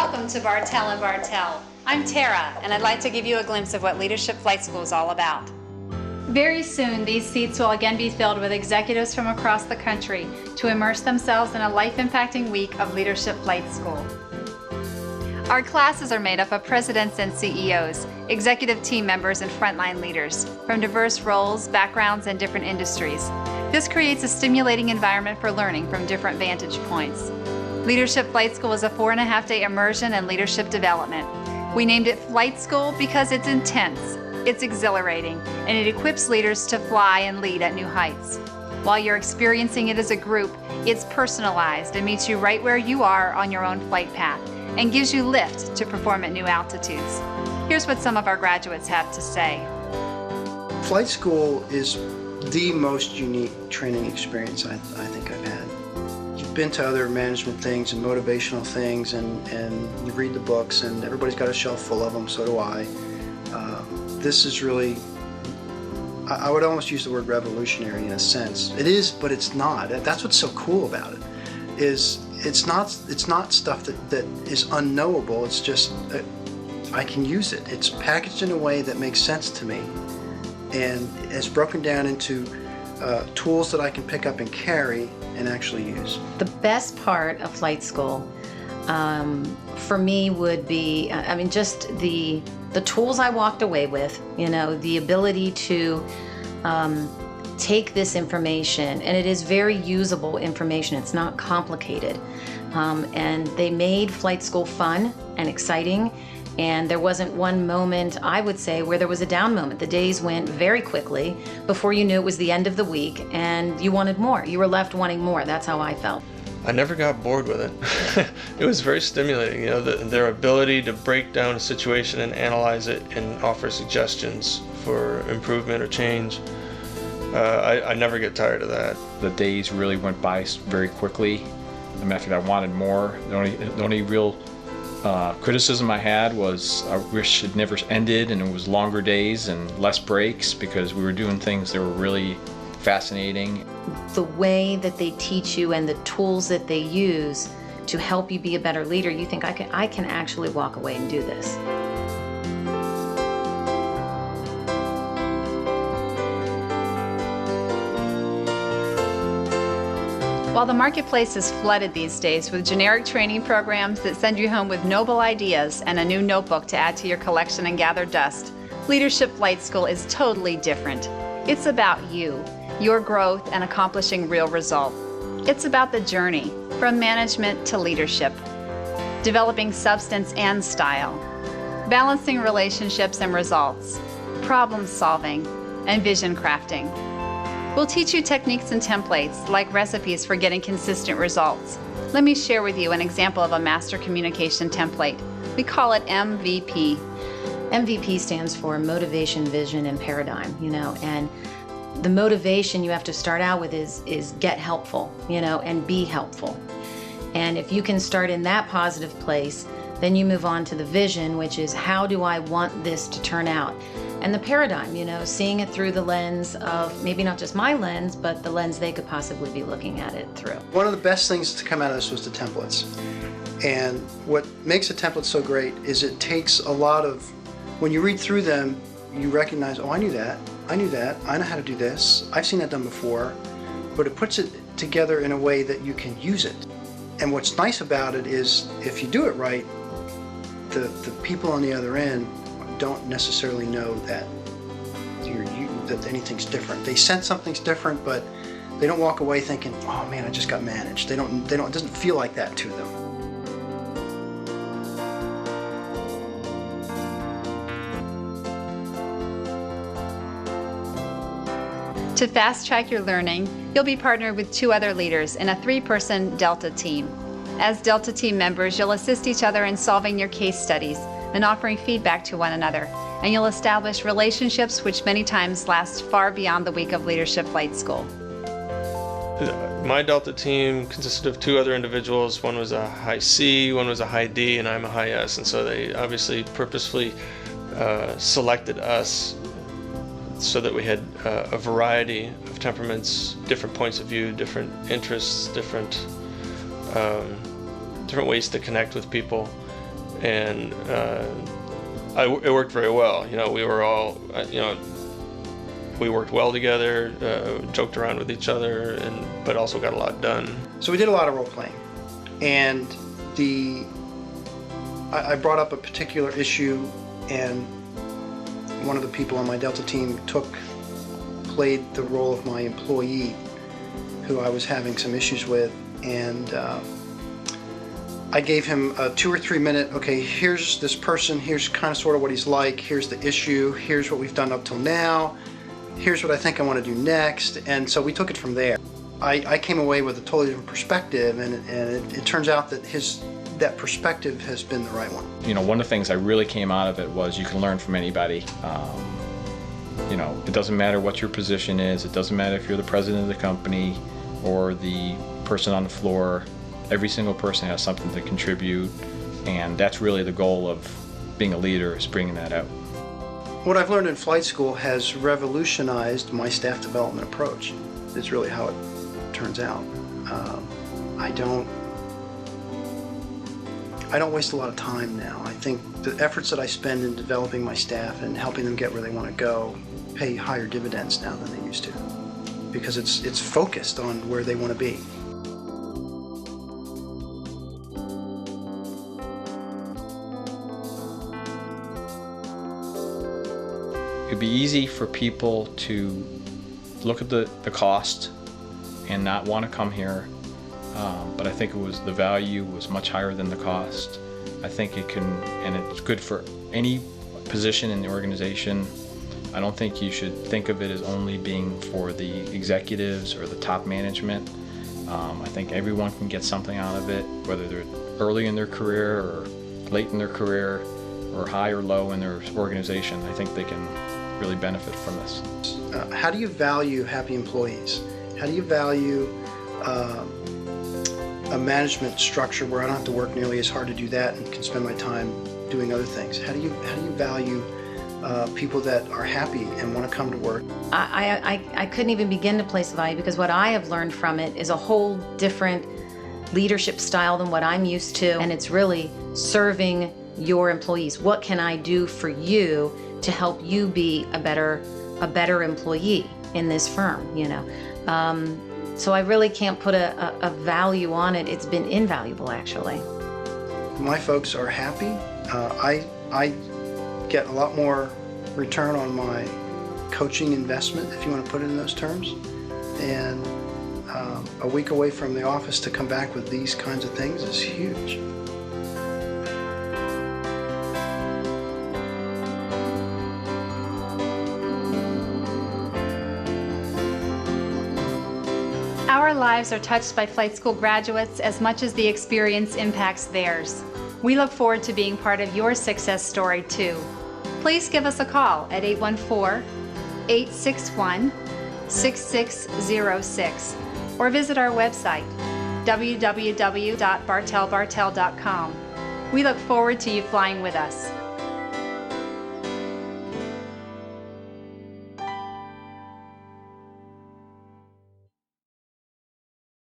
Welcome to Bartell and Bartell. I'm Tara, and I'd like to give you a glimpse of what Leadership Flight School is all about. Very soon, these seats will again be filled with executives from across the country to immerse themselves in a life-impacting week of Leadership Flight School. Our classes are made up of presidents and CEOs, executive team members, and frontline leaders from diverse roles, backgrounds, and different industries. This creates a stimulating environment for learning from different vantage points. Leadership Flight School is a 4.5-day immersion and leadership development. We named it Flight School because it's intense, it's exhilarating, and it equips leaders to fly and lead at new heights. While you're experiencing it as a group, it's personalized and meets you right where you are on your own flight path and gives you lift to perform at new altitudes. Here's what some of our graduates have to say. Flight school is the most unique training experience I think I've had. You've been to other management things and motivational things, and you read the books, and everybody's got a shelf full of them, so do I. This is really, I would almost use the word revolutionary in a sense. It is, but it's not. That's what's so cool about it, is it's not stuff that is unknowable. It's just, I can use it. It's packaged in a way that makes sense to me, and it's broken down into tools that I can pick up and carry and actually use. The best part of flight school for me would be, just the tools I walked away with, the ability to take this information, and it is very usable information. It's not complicated. And they made flight school fun and exciting. And there wasn't one moment, I would say, where there was a down moment. The days went very quickly. Before you knew it was the end of the week and you wanted more. You were left wanting more. That's how I felt. I never got bored with it. It was very stimulating, their ability to break down a situation and analyze it and offer suggestions for improvement or change. I never get tired of that. The days really went by very quickly. As a matter of fact, I wanted more. The only real criticism I had was I wish it never ended and it was longer days and less breaks, because we were doing things that were really fascinating. The way that they teach you and the tools that they use to help you be a better leader, you think, I can actually walk away and do this. While the marketplace is flooded these days with generic training programs that send you home with noble ideas and a new notebook to add to your collection and gather dust, Leadership Flight School is totally different. It's about you, your growth, and accomplishing real results. It's about the journey, from management to leadership, developing substance and style, balancing relationships and results, problem solving, and vision crafting. We'll teach you techniques and templates, like recipes for getting consistent results. Let me share with you an example of a master communication template. We call it MVP. MVP stands for motivation, vision, and paradigm, and the motivation you have to start out with is get helpful, and be helpful. And if you can start in that positive place, then you move on to the vision, which is how do I want this to turn out? And the paradigm, seeing it through the lens of maybe not just my lens, but the lens they could possibly be looking at it through. One of the best things to come out of this was the templates. And what makes a template so great is it takes a lot of, when you read through them, you recognize, oh, I knew that, I know how to do this, I've seen that done before, but it puts it together in a way that you can use it. And what's nice about it is, if you do it right, the people on the other end don't necessarily know that that anything's different. They sense something's different, but they don't walk away thinking, oh man, I just got managed. It doesn't feel like that to them. To fast-track your learning, you'll be partnered with 2 other leaders in a 3-person Delta team. As Delta team members, you'll assist each other in solving your case studies and offering feedback to one another, and you'll establish relationships which many times last far beyond the week of Leadership Flight School. My Delta team consisted of 2 other individuals. One was a high C, one was a high D, and I'm a high S, and so they obviously purposefully selected us so that we had a variety of temperaments, different points of view, different interests, different ways to connect with people. and it worked very well. We were all, we worked well together, joked around with each other, but also got a lot done. So we did a lot of role playing, and I brought up a particular issue, and one of the people on my Delta team played the role of my employee, who I was having some issues with, and I gave him a 2 or 3 minute, okay, here's this person, here's kind of sort of what he's like, here's the issue, here's what we've done up till now, here's what I think I want to do next, and so we took it from there. I came away with a totally different perspective, and it turns out that that perspective has been the right one. One of the things I really came out of it was you can learn from anybody. It doesn't matter what your position is, it doesn't matter if you're the president of the company or the person on the floor. Every single person has something to contribute, and that's really the goal of being a leader, is bringing that out. What I've learned in flight school has revolutionized my staff development approach. It's really how it turns out. I don't waste a lot of time now. I think the efforts that I spend in developing my staff and helping them get where they want to go pay higher dividends now than they used to, because it's focused on where they want to be. It'd be easy for people to look at the cost and not want to come here, but I think the value was much higher than the cost. I think it's good for any position in the organization. I don't think you should think of it as only being for the executives or the top management. I think everyone can get something out of it, whether they're early in their career or late in their career or high or low in their organization. I think they can really benefit from this. How do you value happy employees? How do you value a management structure where I don't have to work nearly as hard to do that and can spend my time doing other things? How do you value people that are happy and want to come to work? I couldn't even begin to place the value, because what I have learned from it is a whole different leadership style than what I'm used to, and it's really serving your employees. What can I do for you to help you be a better employee in this firm? So I really can't put a value on it. It's been invaluable, actually. My folks are happy. I get a lot more return on my coaching investment, if you want to put it in those terms. And a week away from the office to come back with these kinds of things is huge. Our lives are touched by flight school graduates as much as the experience impacts theirs. We look forward to being part of your success story too. Please give us a call at 814-861-6606 or visit our website, www.bartellbartell.com. We look forward to you flying with us.